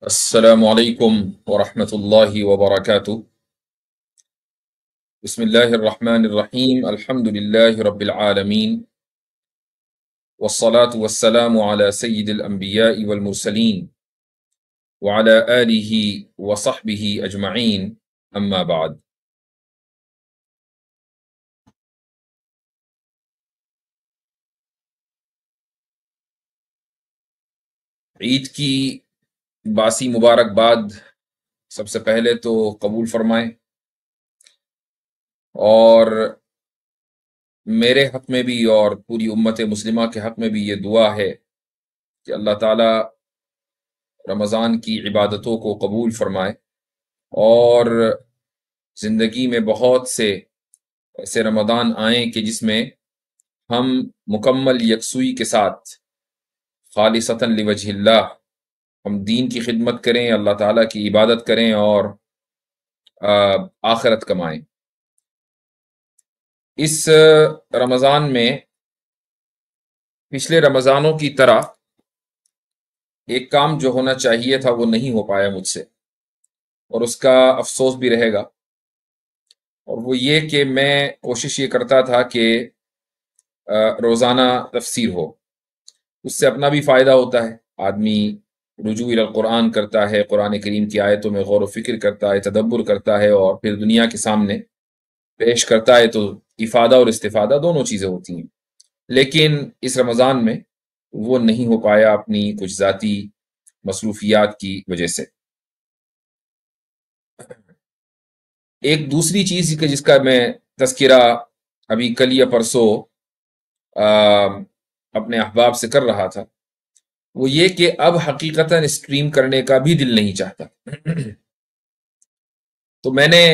السلام علیکم ورحمۃ اللہ وبرکاتہ۔ بسم اللہ الرحمن الرحیم، الحمد للہ رب العالمین، والصلاة والسلام علی سید الانبیاء والمرسلین وعلی آلہ وصحبہ اجمعین، اما بعد۔ عید کی باسی مبارکباد سب سے پہلے تو قبول فرمائیں، اور میرے حق میں بھی اور پوری امت مسلمہ کے حق میں بھی یہ دعا ہے کہ اللہ تعالی رمضان کی عبادتوں کو قبول فرمائے، اور زندگی میں بہت سے ایسے رمضان آئیں کہ جس میں ہم مکمل یکسوئی کے ساتھ خالصتاً لوجہ اللہ ہم دین کی خدمت کریں، اللہ تعالیٰ کی عبادت کریں اور آخرت کمائیں۔ اس رمضان میں پچھلے رمضانوں کی طرح ایک کام جو ہونا چاہیے تھا وہ نہیں ہو پایا مجھ سے، اور اس کا افسوس بھی رہے گا، اور وہ یہ کہ میں کوشش یہ کرتا تھا کہ روزانہ تفسیر ہو، اس سے اپنا بھی فائدہ ہوتا ہے، آدمی رجوع الی القرآن کرتا ہے، قرآن کریم کی آیتوں میں غور و فکر کرتا ہے، تدبر کرتا ہے، اور پھر دنیا کے سامنے پیش کرتا ہے، تو افادہ اور استفادہ دونوں چیزیں ہوتی ہیں۔ لیکن اس رمضان میں وہ نہیں ہو پایا اپنی کچھ ذاتی مصروفیات کی وجہ سے۔ ایک دوسری چیز جس کا میں تذکرہ ابھی کل یا پرسوں اپنے احباب سے کر رہا تھا، وہ یہ کہ اب حقیقتاً اسٹریم کرنے کا بھی دل نہیں چاہتا۔ تو میں نے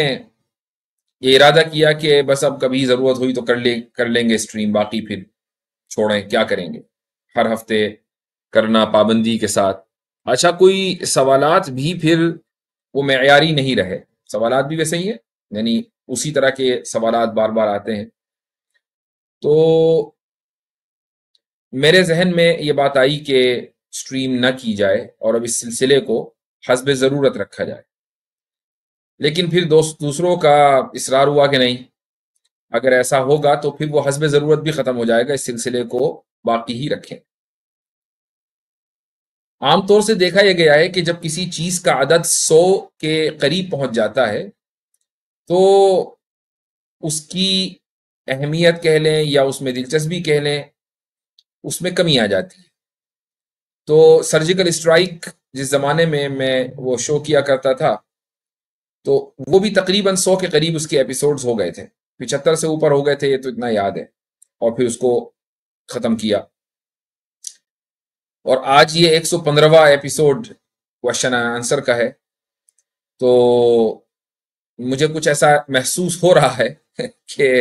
یہ ارادہ کیا کہ بس اب کبھی ضرورت ہوئی تو کر لیں گے اسٹریم، باقی پھر چھوڑیں، کیا کریں گے، ہر ہفتے کرنا پابندی کے ساتھ۔ اچھا، کوئی سوالات بھی پھر وہ معیاری نہیں رہے، سوالات بھی ویسے ہی ہیں، یعنی اسی طرح کے سوالات بار بار آتے ہیں، تو میرے ذہن میں یہ بات آئی کہ اسٹریم نہ کی جائے اور اب اس سلسلے کو حسب ضرورت رکھا جائے۔ لیکن پھر دوسروں کا اصرار ہوا کہ نہیں، اگر ایسا ہوگا تو پھر وہ حسب ضرورت بھی ختم ہو جائے گا، اس سلسلے کو باقی ہی رکھیں۔ عام طور سے دیکھا یہ گیا ہے کہ جب کسی چیز کا عدد 100 کے قریب پہنچ جاتا ہے تو اس کی اہمیت کہہ لیں یا اس میں دلچسپی کہہ لیں، اس میں کمی آ جاتی ہے۔ تو سرجیکل اسٹرائک جس زمانے میں وہ شو کیا کرتا تھا، تو وہ بھی تقریباً 100 کے قریب اس کے ایپیسوڈز ہو گئے تھے، 75 سے اوپر ہو گئے تھے، یہ تو اتنا یاد ہے، اور پھر اس کو ختم کیا، اور آج یہ 115واں ایپیسوڈ کوشچن آنسر کا ہے۔ تو مجھے کچھ ایسا محسوس ہو رہا ہے کہ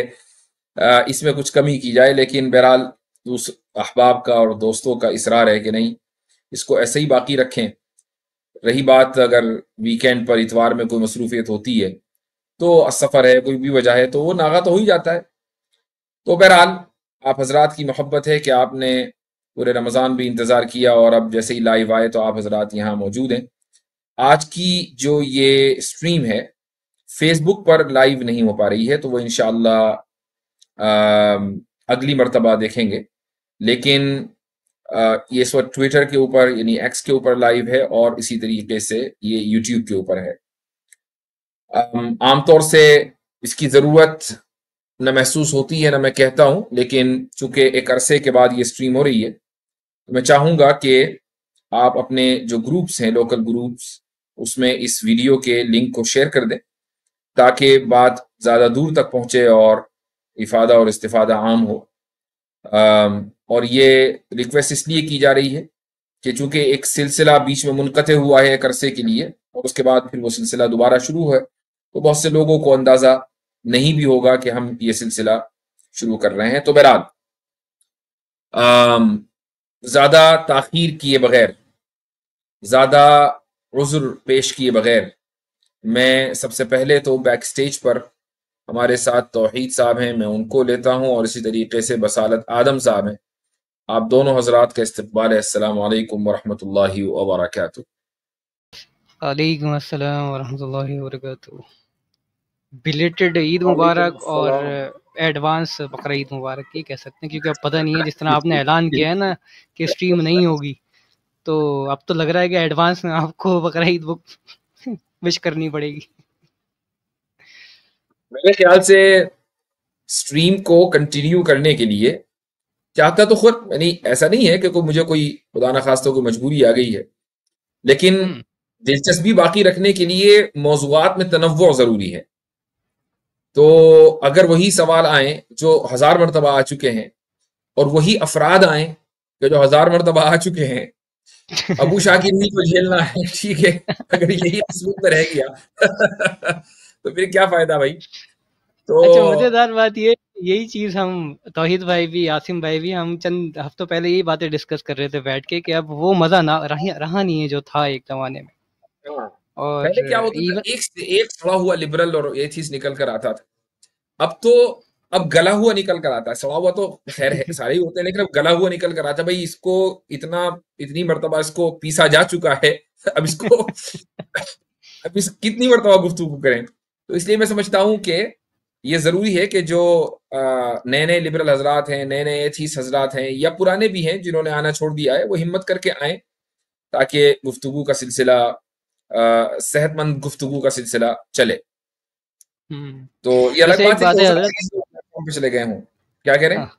اس میں کچھ کمی کی جائے، لیکن بہرحال احباب کا اور دوستوں کا اصرار ہے کہ نہیں، اس کو ایسے ہی باقی رکھیں۔ رہی بات اگر ویکینڈ پر اتوار میں کوئی مصروفیت ہوتی ہے تو سفر ہے، کوئی بھی وجہ ہے، تو وہ ناغہ تو ہو ہی جاتا ہے۔ تو بہرحال آپ حضرات کی محبت ہے کہ آپ نے پورے رمضان بھی انتظار کیا، اور اب جیسے ہی لائیو آئے تو آپ حضرات یہاں موجود ہیں۔ آج کی جو یہ اسٹریم ہے فیس بک پر لائیو نہیں ہو پا رہی ہے، تو وہ انشاءاللہ اگلی مرتبہ دیکھیں گے، لیکن یہ اس وقت ٹویٹر کے اوپر یعنی ایکس کے اوپر لائیو ہے، اور اسی طریقے سے یہ یوٹیوب کے اوپر ہے۔ عام طور سے اس کی ضرورت نہ محسوس ہوتی ہے نہ میں کہتا ہوں، لیکن چونکہ ایک عرصے کے بعد یہ اسٹریم ہو رہی ہے تو میں چاہوں گا کہ آپ اپنے جو گروپس ہیں، لوکل گروپس، اس میں اس ویڈیو کے لنک کو شیئر کر دیں تاکہ بات زیادہ دور تک پہنچے اور افادہ اور استفادہ عام ہو۔ اور یہ ریکویسٹ اس لیے کی جا رہی ہے کہ چونکہ ایک سلسلہ بیچ میں منقطع ہوا ہے ایک عرصے کے لیے، اور اس کے بعد پھر وہ سلسلہ دوبارہ شروع ہے، تو بہت سے لوگوں کو اندازہ نہیں بھی ہوگا کہ ہم یہ سلسلہ شروع کر رہے ہیں۔ تو بہرحال زیادہ تاخیر کیے بغیر، زیادہ عذر پیش کیے بغیر، میں سب سے پہلے تو بیک سٹیج پر ہمارے ساتھ توحید صاحب ہیں، میں ان کو لیتا ہوں، اور اسی طریقے سے بصالت آدم صاحب ہیں۔ آپ دونوں حضرات کا استقبال ہے۔ السلام علیکم ورحمۃ اللہ وبرکاتہ۔ وعلیکم السلام ورحمۃ اللہ وبرکاتہ. بلیٹڈ عید وعلیکم مبارک اور السلام. ایڈوانس بقرعید مبارک یہ کہہ سکتے ہیں، کیونکہ اب پتہ نہیں ہے، جس طرح آپ نے اعلان کیا ہے نا کہ اسٹریم نہیں ہوگی، تو اب تو لگ رہا ہے کہ ایڈوانس میں آپ کو بقرعید وش کرنی پڑے گی. میرے خیال سے اسٹریم کو کنٹینیو کرنے کے لیے چاہتا تو خود یعنی ایسا نہیں ہے کہ مجھے کوئی خدا نخواستہ کوئی مجبوری آ گئی ہے، لیکن ہوں دلچسپی باقی رکھنے کے لیے موضوعات میں تنوع ضروری ہے. تو اگر وہی سوال آئیں جو 1000 مرتبہ آ چکے ہیں اور وہی افراد آئیں کہ جو 1000 مرتبہ آ چکے ہیں، ابو شاکر ہی کو جھیلنا ہے، ٹھیک ہے، اگر یہی اسلوب میں رہ گیا تو پھر کیا فائدہ بھائی. تو اچھا، مزیدار بات یہ، یہی چیز ہم توحید بھائی بھی، عاصم بھائی بھی، ہم چند ہفتوں پہلے یہی باتیں ڈسکس کر رہے تھے بیٹھ کے، کہ اب وہ مزہ نہ رہا نہیں ہے جو تھا ایک زمانے میں. ہاں، اور پہلے کیا ہوتا تھا، ایون ایک سے ایک سڑا ہوا لبرل اور ایتھیسٹ نکل کر آتا تھا. اب تو اب گلا ہوا نکل کر آتا ہے. سڑا ہوا تو خیر ہے، سارے ہی ہوتے ہیں، لیکن اب گلا ہوا نکل کر آتا ہے. بھائی اس کو اتنی مرتبہ اس کو پیسا جا چکا ہے، اب اس کو اب اس کتنی مرتبہ گفتگو کریں. تو اس لیے میں سمجھتا ہوں کہ یہ ضروری ہے کہ جو نئے نئے لبرل حضرات ہیں، نئے نئے ایتھیسٹ حضرات ہیں، یا پرانے بھی ہیں جنہوں نے آنا چھوڑ دیا ہے، وہ ہمت کر کے آئیں تاکہ گفتگو کا سلسلہ، صحت مند گفتگو کا سلسلہ چلے. تو یہ الگ ویسے ایک بات ہے کہ بات ہو ہے سکتا حضرت. ہے کہ پلیٹ فارم پہ چلے گئے ہوں. کیا کہہ رہے ہیں؟ ہاں،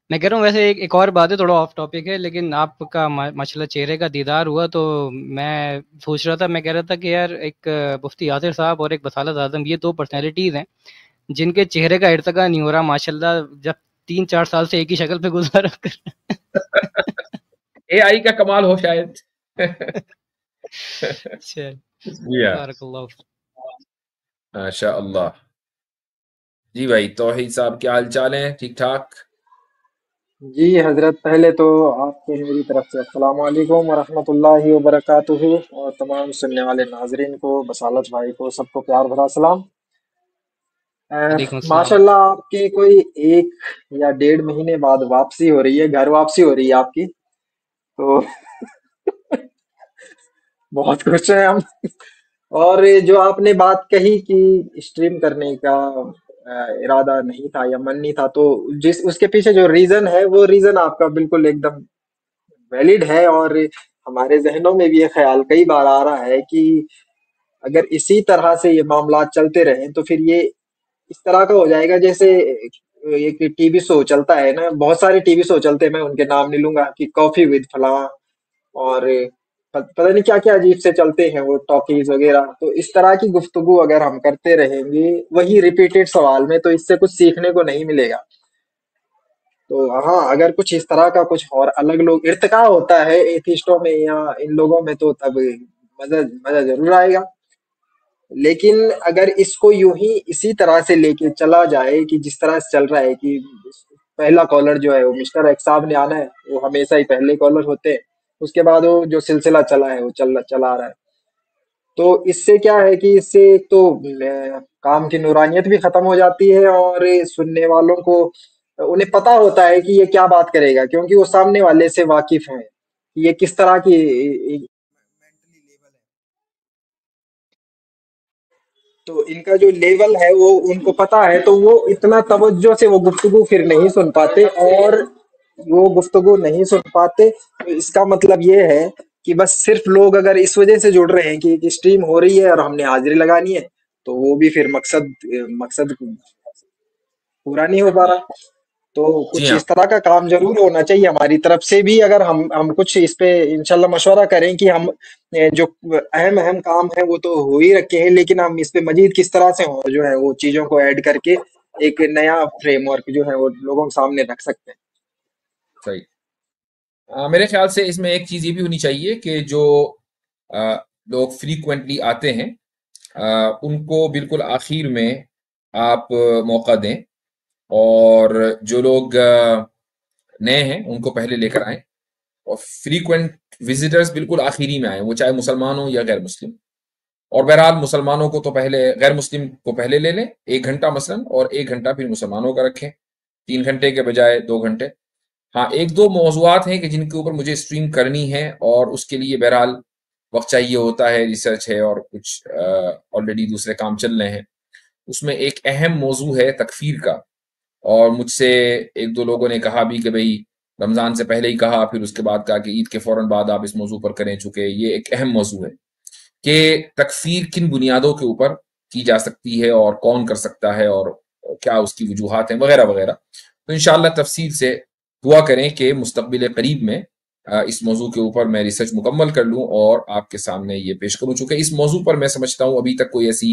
میں کہہ رہا ہوں ویسے ایک اور بات ہے، تھوڑا آف ٹاپک ہے، لیکن آپ کا ماشاءاللہ چہرے کا دیدار ہوا تو میں سوچ رہا تھا، میں کہہ رہا تھا کہ یار ایک مفتی یاسر صاحب اور ایک بصالت اعظم، یہ دو پرسنالٹیز ہیں جن کے چہرے کا ارتقا نہیں ہو رہا ماشاءاللہ، جب 3-4 سال سے ایک ہی شکل پہ گزارا کر. اے آئی کا کمال ہو شاید. چل، یا بارک اللہ. ماشاء اللہ. جی بھائی توحید صاحب، کیا حال چال ہیں؟ ٹھیک ٹھاک؟ جی حضرت، پہلے تو آپ کو میری طرف سے السلام علیکم ورحمۃ اللہ وبرکاتہ، اور تمام سننے والے ناظرین کو، بصالت بھائی کو، سب کو پیار بھرا سلام. وعلیکم السلام. ماشاء اللہ آپ کی کوئی 1 یا 1.5 مہینے بعد واپسی ہو رہی ہے، گھر واپسی ہو رہی ہے آپ کی، تو بہت خوش ہیں ہم. اور جو آپ نے بات کہی کہ اسٹریم کرنے کا ارادہ نہیں تھا یا من نہیں تھا، تو اس کے پیچھے جو ریزن ہے، وہ ریزن آپ کا بالکل ایک دم ویلڈ ہے. اور ہمارے ذہنوں میں بھی یہ خیال کئی بار آ رہا ہے کہ اگر اسی طرح سے یہ معاملات چلتے رہیں تو پھر یہ اس طرح کا ہو جائے گا جیسے ایک ٹی وی شو چلتا ہے نا، بہت سارے ٹی وی شو چلتے ہیں، میں ان کے نام نہیں لوں گا، کہ کافی ود فلاں اور پتہ نہیں کیا کیا عجیب سے چلتے ہیں وہ ٹاکیز وغیرہ. تو اس طرح کی گفتگو اگر ہم کرتے رہیں گے وہی ریپیٹڈ سوال میں، تو اس سے کچھ سیکھنے کو نہیں ملے گا. تو ہاں، اگر کچھ اس طرح کا کچھ اور الگ لوگ ارتقا ہوتا ہے ایتھیسٹوں میں یا ان لوگوں میں، تو تب مزہ مزہ ضرور آئے گا. لیکن اگر اس کو یوں ہی اسی طرح سے لے کے چلا جائے کہ جس طرح سے چل رہا ہے، کہ پہلا کالر جو ہے وہ مسٹر ایکس صاحب نے آنا ہے، وہ ہمیشہ ہی پہلے کالر ہوتے ہیں، اس کے بعد وہ جو سلسلہ چلا ہے وہ چلا آ رہا ہے. تو اس سے کیا ہے کہ اس سے ایک تو کام کی نورانیت بھی ختم ہو جاتی ہے، اور سننے والوں کو انہیں پتا ہوتا ہے کہ یہ کیا بات کرے گا، کیونکہ وہ سامنے والے سے واقف ہیں کہ یہ کس طرح کی mentally لیول ہے. تو ان کا جو لیول ہے وہ ان کو پتا ہے، تو وہ اتنا توجہ سے وہ گفتگو پھر نہیں سن پاتے، اور وہ گفتگو نہیں سن پاتے. تو اس کا مطلب یہ ہے کہ بس صرف لوگ اگر اس وجہ سے جڑ رہے ہیں کہ اسٹریم ہو رہی ہے اور ہم نے حاضری لگانی ہے، تو وہ بھی پھر مقصد پورا نہیں ہو پا رہا. تو جی کچھ ہاں. اس طرح کا کام ضرور ہونا چاہیے ہماری طرف سے بھی، اگر ہم کچھ اس پہ انشاءاللہ مشورہ کریں کہ ہم جو اہم کام ہے وہ تو ہو ہی رکھے ہیں، لیکن ہم اس پہ مزید کس طرح سے جو ہے وہ چیزوں کو ایڈ کر کے ایک نیا فریم ورک جو ہے وہ لوگوں کے سامنے رکھ سکتے ہیں. صحیح. میرے خیال سے اس میں ایک چیز یہ بھی ہونی چاہیے کہ جو لوگ فریکوینٹلی آتے ہیں ان کو بالکل آخر میں آپ موقع دیں، اور جو لوگ نئے ہیں ان کو پہلے لے کر آئیں، اور فریکوینٹ وزٹرز بالکل آخری میں آئیں، وہ چاہے مسلمان ہوں یا غیر مسلم. اور بہرحال مسلمانوں کو تو پہلے، غیر مسلم کو پہلے لے لیں 1 گھنٹہ مثلاً، اور 1 گھنٹہ پھر مسلمانوں کا رکھیں، 3 گھنٹے کے بجائے 2 گھنٹے. ہاں، 1-2 موضوعات ہیں کہ جن کے اوپر مجھے اسٹریم کرنی ہے، اور اس کے لیے بہرحال وقت چاہیے ہوتا ہے، ریسرچ ہے اور کچھ آلریڈی دوسرے کام چل رہے ہیں. اس میں ایک اہم موضوع ہے تکفیر کا، اور مجھ سے ایک دو لوگوں نے کہا بھی کہ بھئی رمضان سے پہلے ہی کہا، پھر اس کے بعد کہا کہ عید کے فوراً بعد آپ اس موضوع پر کریں، چونکہ یہ ایک اہم موضوع ہے کہ تکفیر کن بنیادوں کے اوپر کی جا سکتی ہے اور کون کر سکتا ہے اور کیا اس کی وجوہات ہیں وغیرہ وغیرہ. تو انشاءاللہ تفصیل سے دعا کریں کہ مستقبل قریب میں اس موضوع کے اوپر میں ریسرچ مکمل کر لوں اور آپ کے سامنے یہ پیش کروں. چونکہ اس موضوع پر میں سمجھتا ہوں ابھی تک کوئی ایسی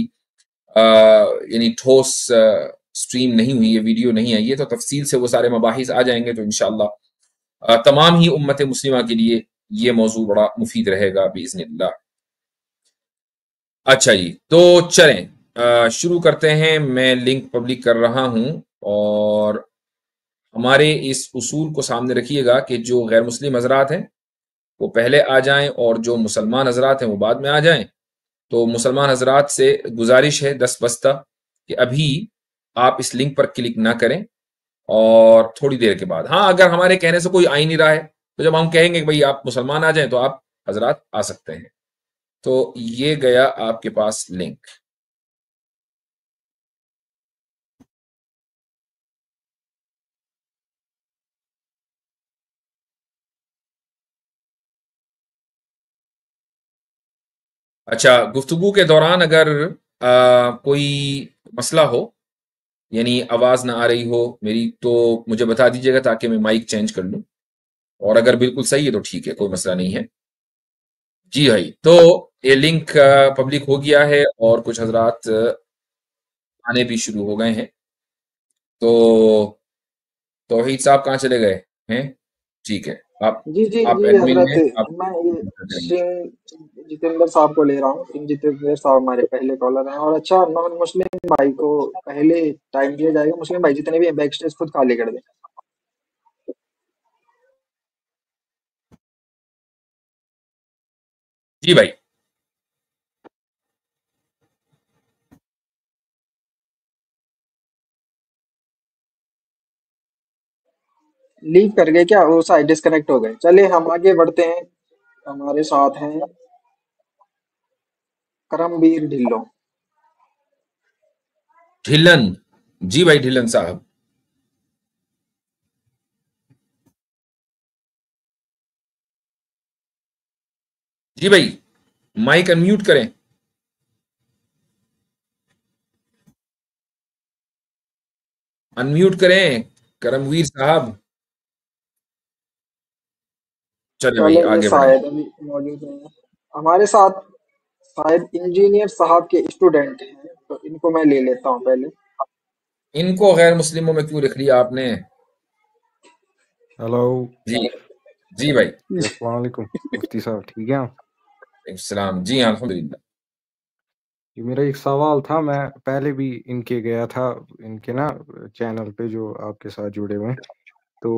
یعنی ٹھوس سٹریم نہیں ہوئی ہے، ویڈیو نہیں آئی ہے، تو تفصیل سے وہ سارے مباحث آ جائیں گے تو انشاءاللہ تمام ہی امت مسلمہ کے لیے یہ موضوع بڑا مفید رہے گا باذن اللہ. اچھا جی، تو چلیں شروع کرتے ہیں. میں لنک پبلک کر رہا ہوں اور ہمارے اس اصول کو سامنے رکھیے گا کہ جو غیر مسلم حضرات ہیں وہ پہلے آ جائیں اور جو مسلمان حضرات ہیں وہ بعد میں آ جائیں. تو مسلمان حضرات سے گزارش ہے دستبستہ کہ ابھی آپ اس لنک پر کلک نہ کریں اور تھوڑی دیر کے بعد، ہاں اگر ہمارے کہنے سے کوئی آ ہی نہیں رہا ہے تو جب ہم کہیں گے کہ بھئی آپ مسلمان آ جائیں تو آپ حضرات آ سکتے ہیں. تو یہ گیا آپ کے پاس لنک. اچھا، گفتگو کے دوران اگر کوئی مسئلہ ہو، یعنی آواز نہ آ رہی ہو میری، تو مجھے بتا دیجیے گا تاکہ میں مائک چینج کر لوں، اور اگر بالکل صحیح ہے تو ٹھیک ہے، کوئی مسئلہ نہیں ہے. جی بھائی، تو یہ لنک پبلک ہو گیا ہے اور کچھ حضرات آنے بھی شروع ہو گئے ہیں. تو توحید صاحب کہاں چلے گئے ہیں؟ ٹھیک ہے، آپ جی جی آپ جی ایڈمن حضرت، ہیں، آپ میں یہ سنگھ جتیندر صاحب کو لے رہا ہوں. سنگھ جتیندر صاحب ہمارے پہلے کالر ہیں. اور اچھا، نان مسلم بھائی کو پہلے ٹائم دیا جائے گا. مسلم بھائی جتنے بھی ہیں بیک اسٹیج خود خالی کر دیں. جی بھائی. لیو کر گئے کیا؟ وہ سائڈ ڈسکنیکٹ ہو گئے. چلے ہم آگے بڑھتے ہیں. ہمارے ساتھ ہیں کرم ویر ڈھلو. ڈھلن، جی بھائی ڈھلن صاحب. جی بھائی، مائک انمیوٹ کریں. انمیوٹ کریں کرم ویر صاحب. چلے بھائی چلے یہ آگے بڑھیں. شاید ابھی موجود نہیں ہیں ہمارے ساتھ. شاید انجینئر صاحب کے اسٹوڈنٹ ہیں تو ان کو میں لے لیتا ہوں پہلے. ان کو غیر مسلموں میں کیوں لکھ لیا آپ نے؟ ہلو جی جی بھائی. السلام علیکم مفتی صاحب، ٹھیک ہے؟ السلام. جی ہاں الحمدللہ. یہ میرا ایک سوال تھا. میں پہلے بھی ان کے گیا تھا، ان کے نا چینل پہ جو آپ کے ساتھ جڑے ہوئے ہیں. تو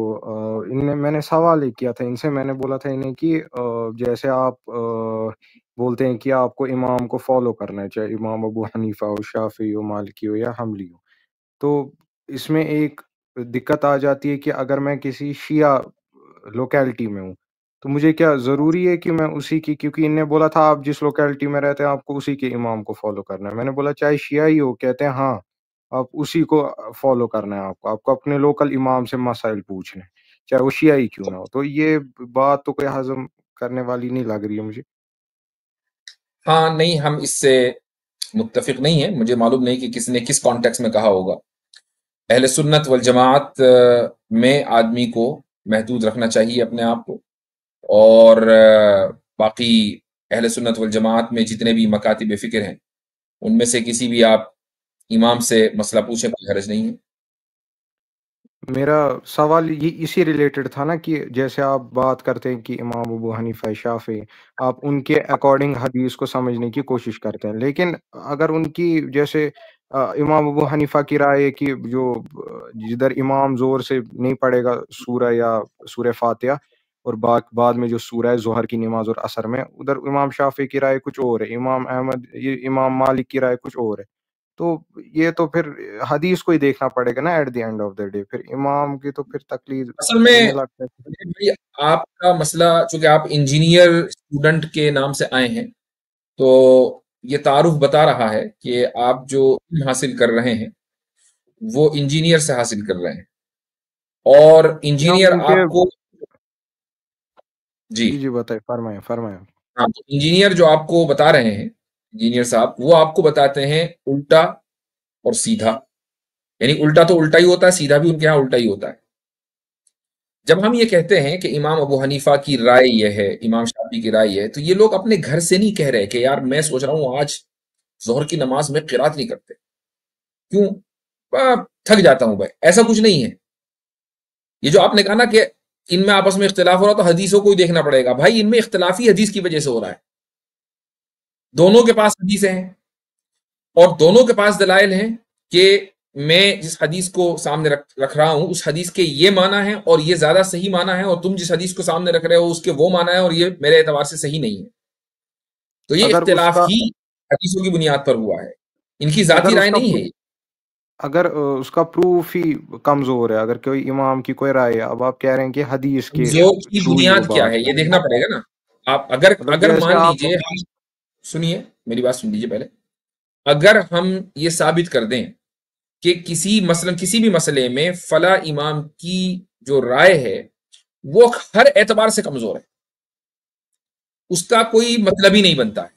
میں نے سوال ایک کیا تھا ان سے. میں نے بولا تھا انہیں کہ جیسے آپ بولتے ہیں کہ آپ کو امام کو فالو کرنا ہے، چاہے امام ابو حنیفہ ہو، شافعی ہو، مالکی ہو یا حنبلی ہو. تو اس میں ایک دقت آ جاتی ہے کہ اگر میں کسی شیعہ لوکیلٹی میں ہوں تو مجھے کیا ضروری ہے کہ میں اسی کی، کیونکہ ان نے بولا تھا آپ جس لوکیلٹی میں رہتے ہیں آپ کو اسی کے امام کو فالو کرنا ہے. میں نے بولا چاہے شیعہ ہی ہو. کہتے ہیں ہاں آپ اسی کو فالو کرنا ہے، آپ کو اپنے لوکل امام سے مسائل پوچھنے چاہے وہ شیعہ ہی کیوں نہ ہو. تو یہ بات تو کوئی ہضم کرنے والی نہیں لگ رہی ہے مجھے. ہاں نہیں، ہم اس سے متفق نہیں ہیں. مجھے معلوم نہیں کہ کس نے کس کانٹیکس میں کہا ہوگا. اہل سنت والجماعت میں آدمی کو محدود رکھنا چاہیے اپنے آپ کو، اور باقی اہل سنت والجماعت میں جتنے بھی مکاتب فکر ہیں ان میں سے کسی بھی آپ امام سے مسئلہ پوچھیں، کوئی حرج نہیں ہے. میرا سوال یہ اسی ریلیٹڈ تھا نا کہ جیسے آپ بات کرتے ہیں کہ امام ابو حنیفہ شافعی، آپ ان کے اکارڈنگ حدیث کو سمجھنے کی کوشش کرتے ہیں. لیکن اگر ان کی جیسے امام ابو حنیفہ کی رائے کہ جو جدھر امام زور سے نہیں پڑھے گا سورہ یا سورہ فاتحہ اور بعد میں جو سورہ ہے ظہر کی نماز اور عصر میں، ادھر امام شافعی کی رائے کچھ اور ہے، امام احمد یہ امام مالک کی رائے کچھ اور ہے. تو یہ تو پھر حدیث کو ہی دیکھنا پڑے گا نا at the end of the day. پھر امام کی تو پھر تقلید اصل میں مجھے لگتا ہے بھائی آپ کا مسئلہ چونکہ آپ انجینئر اسٹوڈنٹ کے نام سے آئے ہیں تو یہ تعارف بتا رہا ہے کہ آپ جو علم حاصل کر رہے ہیں وہ انجینئر سے حاصل کر رہے ہیں، اور انجینئر آپ کو جی بتائیں، فرمائیں. ہاں، انجینئر جو آپ کو بتا رہے ہیں انجینئر صاحب، وہ آپ کو بتاتے ہیں الٹا اور سیدھا. یعنی الٹا تو الٹا ہی ہوتا ہے، سیدھا بھی ان کے ہاں الٹا ہی ہوتا ہے. جب ہم یہ کہتے ہیں کہ امام ابو حنیفہ کی رائے یہ ہے، امام شافعی کی رائے یہ ہے، تو یہ لوگ اپنے گھر سے نہیں کہہ رہے کہ یار میں سوچ رہا ہوں آج ظہر کی نماز میں قرات نہیں کرتے، کیوں؟ تھک جاتا ہوں بھائی. ایسا کچھ نہیں ہے. یہ جو آپ نے کہا نا کہ ان میں آپس میں اختلاف ہو رہا تو حدیثوں کو ہی دیکھنا پڑے گا، بھائی ان میں اختلافی حدیث کی وجہ سے ہو رہا ہے. دونوں کے پاس حدیثیں ہیں اور دونوں کے پاس دلائل ہیں کہ میں جس حدیث کو سامنے رکھ رہا ہوں اس حدیث کے یہ معنی ہے اور یہ زیادہ صحیح معنی ہے، اور تم جس حدیث کو سامنے رکھ رہے ہو اس کے وہ معنی ہے اور یہ میرے اعتبار سے صحیح نہیں ہے. تو یہ اختلاف ہی حدیثوں کی بنیاد پر ہوا ہے، ان کی ذاتی رائے نہیں ہے. اگر اس کا پروف ہی کمزور ہے، اگر کوئی امام کی کوئی رائے ہے، اب آپ کہہ رہے ہیں کہ حدیث کی بنیاد کیا ہے یہ دیکھنا پڑے گا نا. آپ اگر مان لیجئے، سنیے میری بات سن لیجئے پہلے، اگر ہم یہ ثابت کر دیں کہ کسی بھی مسئلے میں فلاں امام کی جو رائے ہے وہ ہر اعتبار سے کمزور ہے، اس کا کوئی مطلب ہی نہیں بنتا ہے،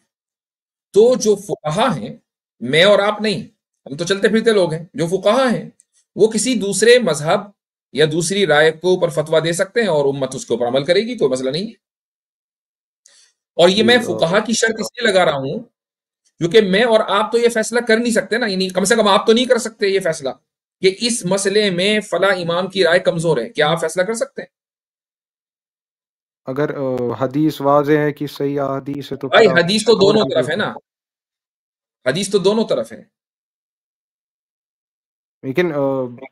تو جو فقہا ہیں، میں اور آپ نہیں، ہم تو چلتے پھرتے لوگ ہیں، جو فقہا ہیں وہ کسی دوسرے مذہب یا دوسری رائے کو اوپر فتویٰ دے سکتے ہیں اور امت اس کے اوپر عمل کرے گی، کوئی مسئلہ نہیں ہے. اور یہ میں فقہا کی شرط اس لیے لگا رہا ہوں کیونکہ میں اور آپ تو یہ فیصلہ کر نہیں سکتے نا، یعنی کم سے کم آپ تو نہیں کر سکتے یہ فیصلہ کہ اس مسئلے میں فلاں امام کی رائے کمزور ہے. کیا آپ فیصلہ کر سکتے ہیں؟ اگر حدیث واضح ہے کہ صحیح حدیث ہے تو بھائی حدیث تو دونوں طرف ہے نا، حدیث تو دونوں طرف ہے، لیکن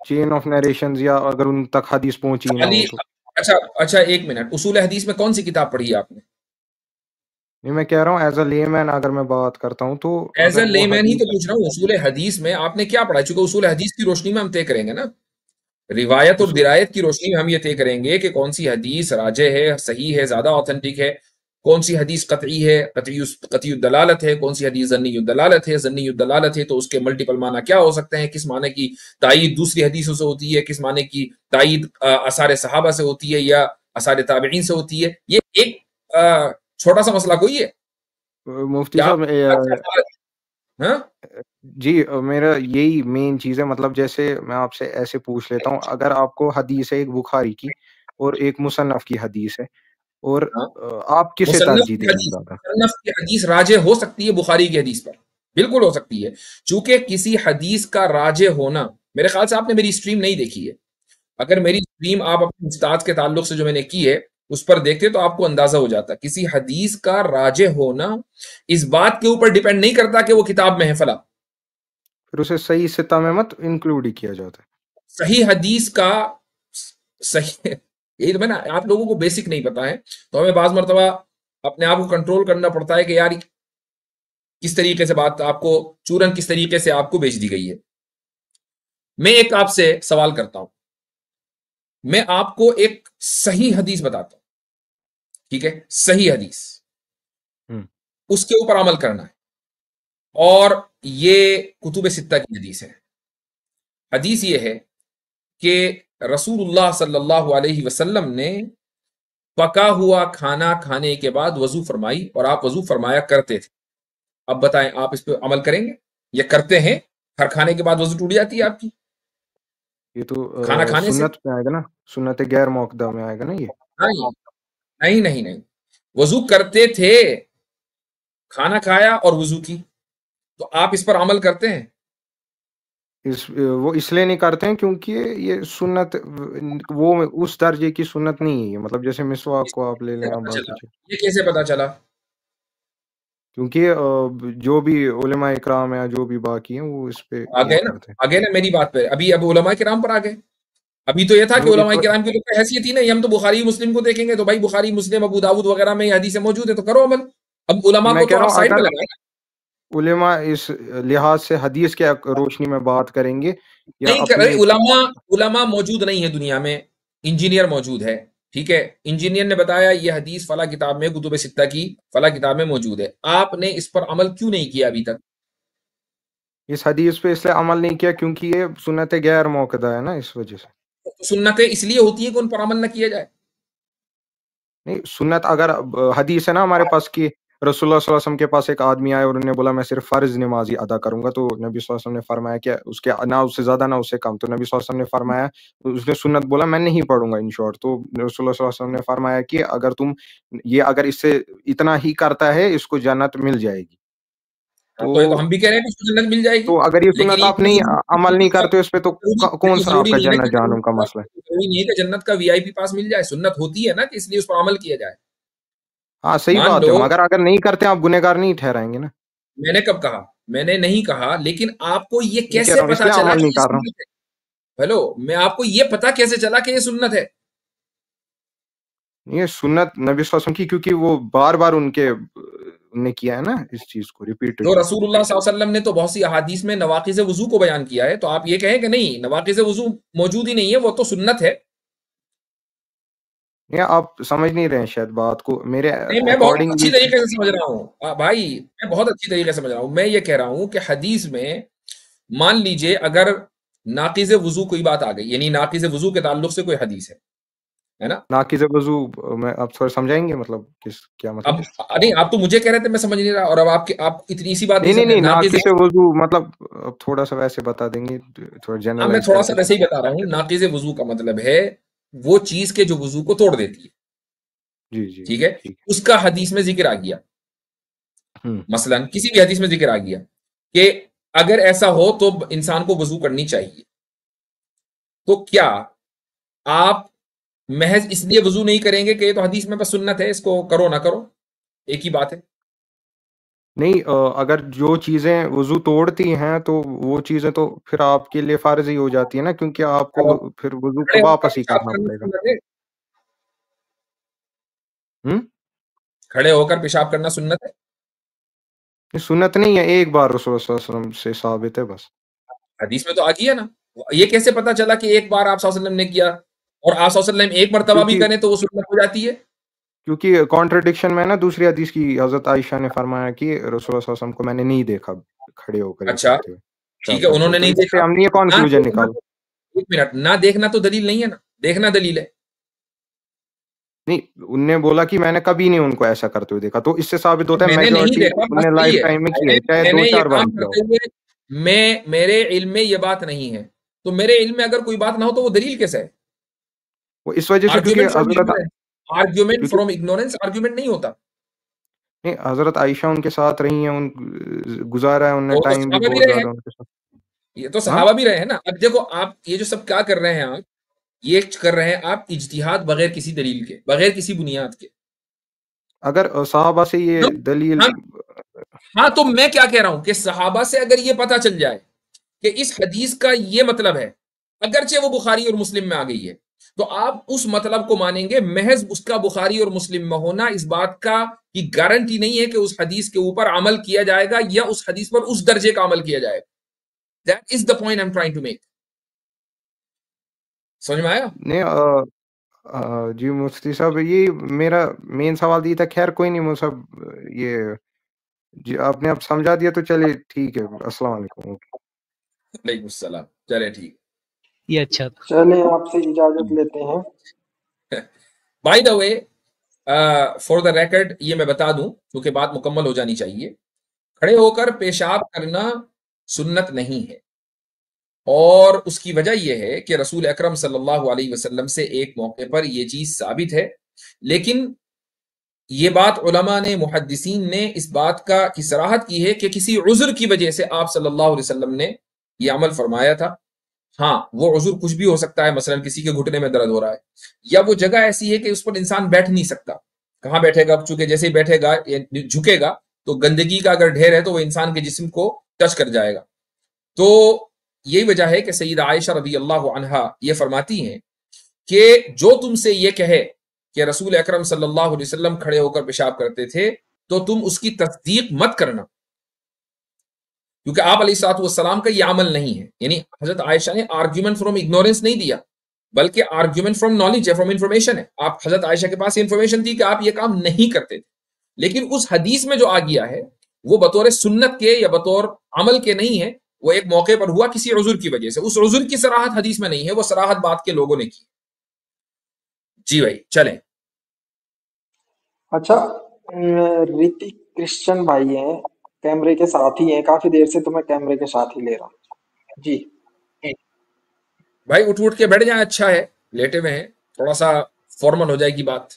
چین آف نیریشنز یا اگر ان تک حدیث پہنچی نہ ہو تو اچھا ایک منٹ، اصول حدیث میں کون سی کتاب پڑھی ہے آپ نے؟ نہیں، میں کہہ رہا ہوں ایز اے لے مین اگر میں بات کرتا ہوں تو ایز اے لے مین ہی تو پوچھ رہا ہوں. اصول حدیث میں آپ نے کیا پڑھا؟ چونکہ اصول حدیث کی روشنی میں ہم طے کریں گے نا، روایت اور درایت کی روشنی میں ہم یہ طے کریں گے کہ کون سی حدیث راجح ہے، صحیح ہے، زیادہ اوتھینٹک ہے، کون سی حدیث قطعی ہے، قطعی الدلالت ہے، کون سی حدیث ظنی الدلالت ہے. ظنی الدلالت ہے تو اس کے ملٹیپل معنی کیا ہو سکتے ہیں، کس معنی کی تائید دوسری حدیثوں سے ہوتی ہے، کس معنی کی تائید آثار صحابہ سے ہوتی ہے یا آثار تابعین سے ہوتی ہے. یہ ایک چھوٹا سا مسئلہ کوئی ہے مفتی صاحب. جی میرا یہی مین چیز ہے، مطلب جیسے میں آپ سے ایسے پوچھ لیتا ہوں، اگر آپ کو حدیث ہے ایک بخاری کی اور ایک مصنف کی حدیث ہے، اور آپ کسے ترجیح دیں گے زیادہ؟ مصنف کی حدیث راجح ہو سکتی ہے بخاری کی حدیث پر، بالکل ہو سکتی ہے، چونکہ کسی حدیث کا راجح ہونا، میرے خیال سے آپ نے میری اسٹریم نہیں دیکھی ہے، اگر میری اسٹریم آپ اپنے استاد کے تعلق سے جو میں نے کی ہے اس پر دیکھتے تو آپ کو اندازہ ہو جاتا. کسی حدیث کا راجح ہونا اس بات کے اوپر ڈیپینڈ نہیں کرتا کہ وہ کتاب میں ہے فلاں، پھر اسے صحیح ستہ میں مت انکلوڈ ہی کیا جاتا ہے. صحیح حدیث کا صحیح، یہی تو میں نا، آپ لوگوں کو بیسک نہیں پتا ہے تو ہمیں بعض مرتبہ اپنے آپ کو کنٹرول کرنا پڑتا ہے کہ یار کس طریقے سے بات آپ کو چورن کس طریقے سے آپ کو بیچ دی گئی ہے. میں ایک آپ سے سوال کرتا ہوں، میں آپ کو ایک صحیح حدیث بتاتا ہوں، ٹھیک ہے، صحیح حدیث، اس کے اوپر عمل کرنا ہے، اور یہ کتب ستہ کی حدیث ہے. حدیث یہ ہے کہ رسول اللہ صلی اللہ علیہ وسلم نے پکا ہوا کھانا کھانے کے بعد وضو فرمائی اور آپ وضو فرمایا کرتے تھے. اب بتائیں آپ اس پہ عمل کریں گے یا کرتے ہیں؟ ہر کھانے کے بعد وضو ٹوٹ جاتی ہے آپ کی؟ یہ تو کھانا کھانے سے سنت میں آئے گا نا، سنت غیر موقدہ میں آئے گا نا. یہ نہیں وضو کرتے تھے، کھانا کھایا اور وضو کی، تو آپ اس پر عمل کرتے ہیں؟ وہ اس لیے نہیں کرتے ہیں کیونکہ یہ سنت وہ اس درجے کی سنت نہیں ہے، مطلب جیسے مسواک کو آپ لے لیں. یہ کیسے پتا چلا؟ کیونکہ جو بھی علماء اکرام ہیں جو بھی باقی ہیں وہ اس پہ آگے نا میری بات پہ، ابھی اب علماء کرام پر آگے. ابھی تو یہ تھا کہ علماء کرام کی تو حیثیت ہی نہیں، ہم تو بخاری مسلم کو دیکھیں گے تو بھائی بخاری مسلم ابو داؤد وغیرہ میں یہ حدیثیں موجود ہے تو کرو عمل. اب علماء کو تو آپ سائڈ پہ لگائیں. علماء اس لحاظ سے حدیث کے روشنی میں بات کریں گے یا نہیں کر رہے. اپنی علماء موجود نہیں ہے دنیا میں, انجینئر موجود ہے, ٹھیک ہے, انجینئر نے بتایا یہ حدیث فلاں کتاب میں, کتب ستہ کی فلاں کتاب میں موجود ہے, آپ نے اس پر عمل کیوں نہیں کیا ابھی تک؟ اس حدیث پہ اس لیے عمل نہیں کیا کیونکہ یہ سنت غیر موقدہ ہے نا, اس وجہ سے. سنتیں اس لیے ہوتی ہیں کہ ان پر عمل نہ کیا جائے. نہیں, سنت اگر حدیث ہے نا ہمارے پاس کی رسول اللہ صلی اللہ علیہ وسلم کے پاس ایک آدمی آیا اور انہوں نے بولا میں صرف فرض نماز ہی ادا کروں گا, تو نبی صلی اللہ علیہ وسلم نے فرمایا کہ اس کے نہ اس سے زیادہ نہ اس سے کم, تو نبی صلی اللہ علیہ وسلم نے فرمایا, اس نے سنت بولا میں نہیں پڑھوں گا ان شارٹ, تو رسول اللہ صلی اللہ علیہ وسلم نے فرمایا کہ اگر اس سے اتنا ہی کرتا ہے اس کو جنت مل جائے گی. تو یہ تو ہم بھی کہہ رہے ہیں کہ اس کو جنت مل جائے گی, تو اگر یہ لیکن سنت آپ نہیں عمل نہیں کرتے اس پہ تو کون سا آپ کا جنت جہنم کا مسئلہ ہے؟ ضروری نہیں ہے کہ جنت کا وی آئی پی پاس مل جائے, سنت ہوتی ہے نا کہ اس لیے اس پر عمل کیا جائے. ہاں صحیح بات ہے, مگر اگر نہیں کرتے آپ گنہگار نہیں ٹھہرائیں گے نا. میں نے کب کہا؟ میں نے نہیں کہا, لیکن آپ کو یہ کیسے اس پتا لیے چلا عمل کہ نہیں یہ کر رہا ہوں. سنت ہے؟ ہیلو, میں آپ کو یہ پتا کیسے چلا کہ یہ سنت ہے؟ یہ سنت نبی صلی اللہ علیہ وسلم کی, کیونکہ وہ بار بار ان نے کیا ہے نا اس چیز کو ریپیٹڈ. جو رسول اللہ صلی اللہ علیہ وسلم نے تو بہت سی احادیث میں نواقض وضو کو بیان کیا ہے, تو آپ یہ کہیں کہ نہیں نواقض وضو موجود ہی نہیں ہے, وہ تو سنت ہے. یہ آپ سمجھ نہیں رہے ہیں شاید بات کو میرے نہیں, میں بہت اکارڈنگ. اچھی طریقے سے سمجھ رہا ہوں بھائی, میں بہت اچھی طریقے سے سمجھ رہا ہوں. میں یہ کہہ رہا ہوں کہ حدیث میں مان لیجئے اگر ناقض وضو کوئی بات آ گئی, یعنی ناقض وضو کے تعلق سے کوئی حدیث ہے نا, ناقض وضو میں آپ تھوڑا سمجھائیں گے مطلب کیا مطلب؟ اب نہیں, آپ تو مجھے کہہ رہے تھے میں سمجھ نہیں رہا, اور اب آپ اتنی سی بات نہیں ناقض وضو مطلب تھوڑا سا ویسے بتا دیں گے, تھوڑا میں جنرلائز تھوڑا کر سا کے. ویسے ہی بتا رہا ہوں. ناقض وضو کا مطلب ہے وہ چیز کے جو وضو کو توڑ دیتی ہے, جی ٹھیک ہے, اس کا حدیث میں ذکر آ گیا. مثلا کسی بھی حدیث میں ذکر آ گیا کہ اگر ایسا ہو تو انسان کو وضو کرنی چاہیے, تو کیا آپ محض اس لیے وضو نہیں کریں گے کہ یہ تو حدیث میں بس سنت ہے, اس کو کرو نہ کرو ایک ہی بات ہے؟ نہیں, اگر جو چیزیں وضو توڑتی ہیں تو وہ چیزیں تو پھر آپ کے لیے فرض ہی ہو جاتی ہے نا, کیونکہ آپ کو پھر وضو کو واپس ہی کرنا پڑے گا. کھڑے ہو کر پیشاب کرنا سنت ہے؟ سنت نہیں ہے, ایک بار رسول اللہ صلی اللہ علیہ وسلم سے ثابت ہے بس. حدیث میں تو آ گیا نا. یہ کیسے پتا چلا کہ ایک بار آپ صلی اللہ علیہ وسلم نے کیا اور آپ صلی اللہ علیہ وسلم ایک مرتبہ بھی کریں تو وہ سنت ہو جاتی ہے؟ کیونکہ کانٹرڈکشن میں نا دوسری حدیث کی حضرت عائشہ نے فرمایا کہ رسول اللہ صلی اللہ علیہ وسلم کو میں نے نہیں دیکھا کھڑے ہو کر. اچھا ٹھیک ہے, انہوں نے نہیں دیکھا, ہم نے یہ کنکلوژن نکالا. ایک منٹ, نہ دیکھنا تو دلیل نہیں ہے نا, دیکھنا دلیل ہے. نہیں, ان نے بولا کہ میں نے کبھی نہیں ان کو ایسا کرتے ہوئے دیکھا, تو اس سے ثابت ہوتا ہے میں نے نہیں دیکھا, ان نے لائف ٹائم میں کی ہے, چاہے 2-4 بار کیا ہو. میرے علم میں یہ بات نہیں ہے, تو میرے علم میں اگر کوئی بات نہ ہو تو وہ دلیل کیسے ہے؟ وہ اس وجہ سے کیونکہ آرگیومنٹ فرام اگنورنس آرگیومنٹ نہیں ہوتا. نہیں, حضرت عائشہ ان کے ساتھ رہی ہیں, گزارا ہے ان نے ٹائم بھی بہت زیادہ ان کے ساتھ. یہ تو صحابہ بھی رہے ہیں نا. اب دیکھو آپ یہ جو سب کیا کر رہے ہیں, آپ یہ کر رہے ہیں آپ اجتہاد بغیر کسی دلیل کے, بغیر کسی بنیاد کے. اگر صحابہ سے یہ دلیل, ہاں تو میں کیا کہہ رہا ہوں کہ صحابہ سے اگر یہ پتا چل جائے کہ اس حدیث کا یہ مطلب ہے, اگرچہ وہ بخاری اور مسلم میں آ گئی ہے, تو آپ اس مطلب کو مانیں گے. محض اس کا بخاری اور مسلم میں ہونا اس بات کا کی گارنٹی نہیں ہے کہ اس حدیث کے اوپر عمل کیا جائے گا یا اس حدیث پر اس درجے کا عمل کیا جائے گا. That is the point I'm trying to make. سمجھ میں آیا؟ نہیں جی مفتی صاحب, یہ میرا مین سوال یہ تھا. خیر کوئی نہیں مفتی صاحب, یہ جی آپ نے اب سمجھا دیا تو چلے ٹھیک ہے. السلام علیکم. وعلیکم السلام. چلے ٹھیک, یہ اچھا تھا. چلیں آپ سے اجازت لیتے ہیں. By the way, for the record یہ میں بتا دوں کیونکہ بات مکمل ہو جانی چاہیے, کھڑے ہو کر پیشاب کرنا سنت نہیں ہے, اور اس کی وجہ یہ ہے کہ رسول اکرم صلی اللہ علیہ وسلم سے ایک موقع پر یہ چیز ثابت ہے, لیکن یہ بات علماء نے, محدثین نے اس بات کی صراحت کی ہے کہ کسی عذر کی وجہ سے آپ صلی اللہ علیہ وسلم نے یہ عمل فرمایا تھا. ہاں وہ عذر کچھ بھی ہو سکتا ہے, مثلا کسی کے گھٹنے میں درد ہو رہا ہے, یا وہ جگہ ایسی ہے کہ اس پر انسان بیٹھ نہیں سکتا. کہاں بیٹھے گا؟ چونکہ جیسے ہی بیٹھے گا جھکے گا تو گندگی کا اگر ڈھیر ہے تو وہ انسان کے جسم کو ٹچ کر جائے گا. تو یہی وجہ ہے کہ سیدہ عائشہ رضی اللہ عنہا یہ فرماتی ہیں کہ جو تم سے یہ کہے کہ رسول اکرم صلی اللہ علیہ وسلم کھڑے ہو کر پیشاب کرتے تھے تو تم اس کی تصدیق مت کرنا, کیونکہ آپ علیہ السلام کا یہ عمل نہیں ہے. یعنی حضرت عائشہ نے آرگیومنٹ فرام اگنورینس نہیں دیا بلکہ آرگیومنٹ فرام نالج ہے, فرام انفارمیشن ہے. آپ حضرت عائشہ کے پاس انفارمیشن تھی کہ آپ یہ کام نہیں کرتے تھے, لیکن اس حدیث میں جو آ گیا ہے وہ بطور سنت کے یا بطور عمل کے نہیں ہے, وہ ایک موقع پر ہوا کسی عذر کی وجہ سے. اس عذر کی صراحت حدیث میں نہیں ہے, وہ صراحت بات کے لوگوں نے کی. جی بھائی چلیں. اچھا ریتک کرسچن بھائی ہیں, کیمرے کے ساتھ ہی ہیں, کافی دیر سے تو میں کیمرے کے ساتھ ہی لے رہا ہوں جی. بھائی اٹھ کے بیٹھ جائیں, اچھا ہے, لیٹے ہوئے ہیں, تھوڑا سا فارمل ہو جائے گی بات.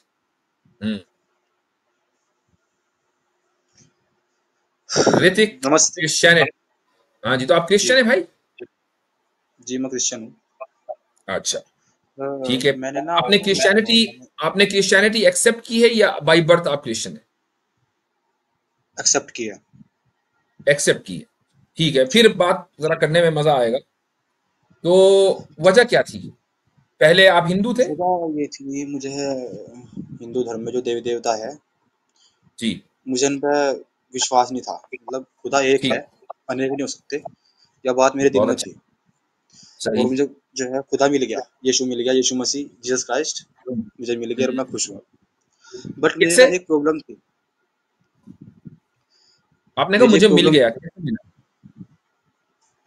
ریتک نمستے. کرسچن ہے. ہاں جی, تو آپ کرسچن ہیں بھائی؟ جی میں کرسچن ہوں. اچھا ٹھیک ہے. میں نے نا آپ نے کرسچینٹی ایکسپٹ کی ہے یا بائی برتھ آپ کرسچن ہیں؟ ایکسپٹ کیا. ایکسپٹ کی ہے, ٹھیک ہے. پھر بات ذرا کرنے میں مزہ آئے گا. تو وجہ کیا تھی؟ پہلے آپ ہندو تھے؟ وجہ یہ تھی, مجھے ہندو دھرم میں جو دیوی دیوتا ہے جی, مجھے ان پہ وشواس نہیں تھا. مطلب خدا ایک ٹھیک, ہے, انیک نہیں ہو سکتے, یہ بات میرے دل بہت میں اچھا, تھی. صحیح. اور مجھے جو ہے خدا مل گیا, یشو مل گیا, یشو مسیح جیسس کرائسٹ مجھے مل گیا اور میں خوش ہوں. بٹ میرے کس سے نا ایک پرابلم تھی. آپ نے کہا میری ایک مجھے مل پرابلم گیا, تھی. کیسے ملا؟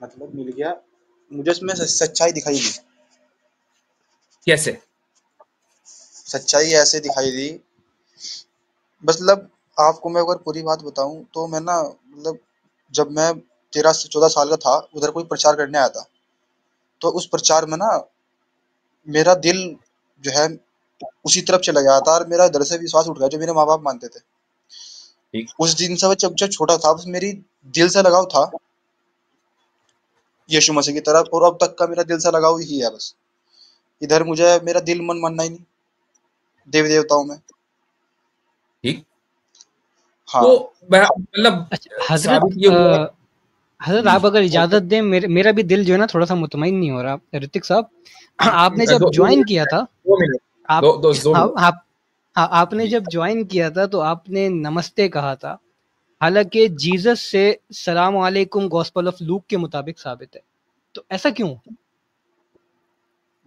مطلب مل گیا, مجھے اس میں سچائی دکھائی دی. کیسے؟ سچائی ایسے دکھائی دی, مطلب آپ کو میں اگر پوری بات بتاؤں تو میں نا, مطلب جب میں 13-14 سال کا تھا, ادھر کوئی پرچار کرنے آیا تھا, تو اس پرچار میں نا میرا دل جو ہے اسی طرف چلا گیا تھا, اور میرا ادھر سے وشواس اٹھ گیا جو میرے ماں باپ مانتے تھے. ٹھیک, اس دن سے جب چھوٹا تھا, بس میری دل سے لگاؤ تھا یشو مسیح کی طرف, اور اب تک کا میرا دل سے لگاؤ ہی ہے. بس ادھر مجھے میرا دل من ماننا ہی نہیں دیوی دیوتاؤں میں. ٹھیک. ہاں تو مطلب اچھا ثابت یہ ہوا. حضرت آپ اگر اجازت دیں, میرا بھی دل جو ہے نا تھوڑا سا مطمئن نہیں ہو رہا. رتک صاحب, آپ نے جب جوائن کیا تھا, آپ نے جب جوائن کیا تھا تو آپ نے نمستے کہا تھا, حالانکہ جیزس سے السلام علیکم گوسپل آف لوک کے مطابق ثابت ہے. تو ایسا کیوں؟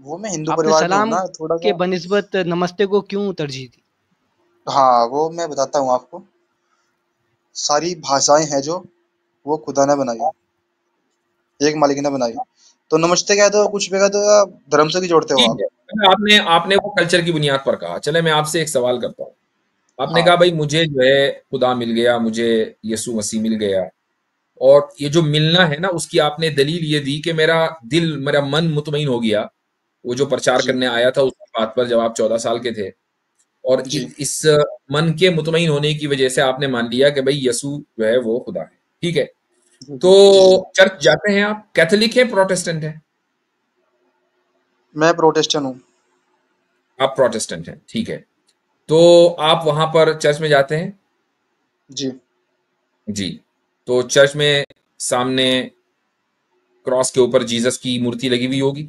وہ میں ہندو آپ نے پریوار میں ہوں سلام نا تھوڑا کے سا. بنسبت نمستے کو کیوں ترجیح دی؟ ہاں وہ میں بتاتا ہوں آپ کو. ساری بھاشائیں ہیں جو وہ خدا نے بنائی, ایک مالک نے بنائی. تو نمستے کہتے ہو, کچھ بھی کہتے ہو, دھرم سے بھی جوڑتے ہو آپ. آپ نے وہ کلچر کی بنیاد پر کہا. چلے میں آپ سے ایک سوال کرتا ہوں. آپ نے ہاں کہا بھائی مجھے جو ہے خدا مل گیا, مجھے یسوع مسیح مل گیا, اور یہ جو ملنا ہے نا اس کی آپ نے دلیل یہ دی کہ میرا دل, میرا من مطمئن ہو گیا. وہ جو پرچار جی کرنے آیا تھا اس بات پر جب آپ 14 سال کے تھے, اور جی اس من کے مطمئن ہونے کی وجہ سے آپ نے مان لیا کہ بھائی یسوع جو ہے وہ خدا ہے. ٹھیک ہے. تو چرچ جاتے ہیں آپ؟ کیتھولک ہیں, پروٹسٹنٹ ہیں؟ میں پروٹسٹنٹ ہوں. آپ پروٹسٹنٹ ہیں, ٹھیک ہے. تو آپ وہاں پر چرچ میں جاتے ہیں؟ جی جی. تو چرچ میں سامنے کراس کے اوپر جیزس کی مورتی لگی ہوئی ہوگی؟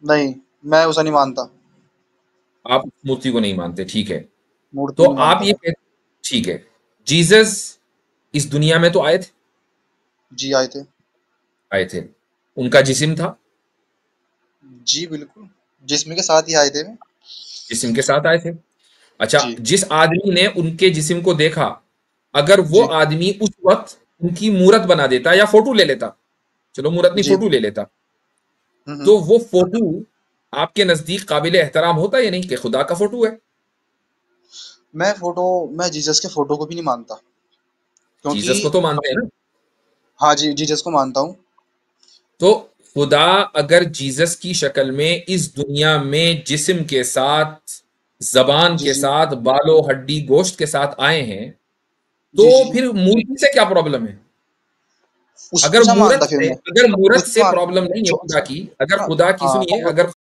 نہیں, میں اسے نہیں مانتا. آپ مورتی کو نہیں مانتے, ٹھیک ہے. مورتی تو نہیں آپ مانتا. یہ کہتے, ٹھیک ہے, جیزس اس دنیا میں تو آئے تھے؟ جی آئے تھے. آئے تھے. ان کا جسم تھا؟ جی بالکل, جسم کے ساتھ ہی آئے تھے. جسم کے ساتھ آئے تھے. اچھا, جی جس آدمی نے ان کے جسم کو دیکھا, اگر وہ جی آدمی اس وقت ان کی مورت بنا دیتا یا فوٹو لے لیتا, چلو مورت نہیں جی فوٹو لے لیتا, ہوں. تو وہ فوٹو آپ کے نزدیک قابل احترام ہوتا یا نہیں کہ خدا کا فوٹو ہے؟ میں جیزس کے فوٹو کو بھی نہیں مانتا, جیزس کیونکہ کو تو مانتے ہیں نا. ہاں جی جیزس کو مانتا ہوں. تو خدا اگر جیزس کی شکل میں اس دنیا میں جسم کے ساتھ, زبان جی کے جی ساتھ, بالو ہڈی گوشت کے ساتھ آئے ہیں, تو جی جی پھر مورتی سے کیا پرابلم ہے؟ اس کو اگر کیا مانتا پھر میں, مورت اس سے کو پرابلم نہیں ہے جو خدا کی, اگر نا, خدا کی, ہاں سنیے, اگر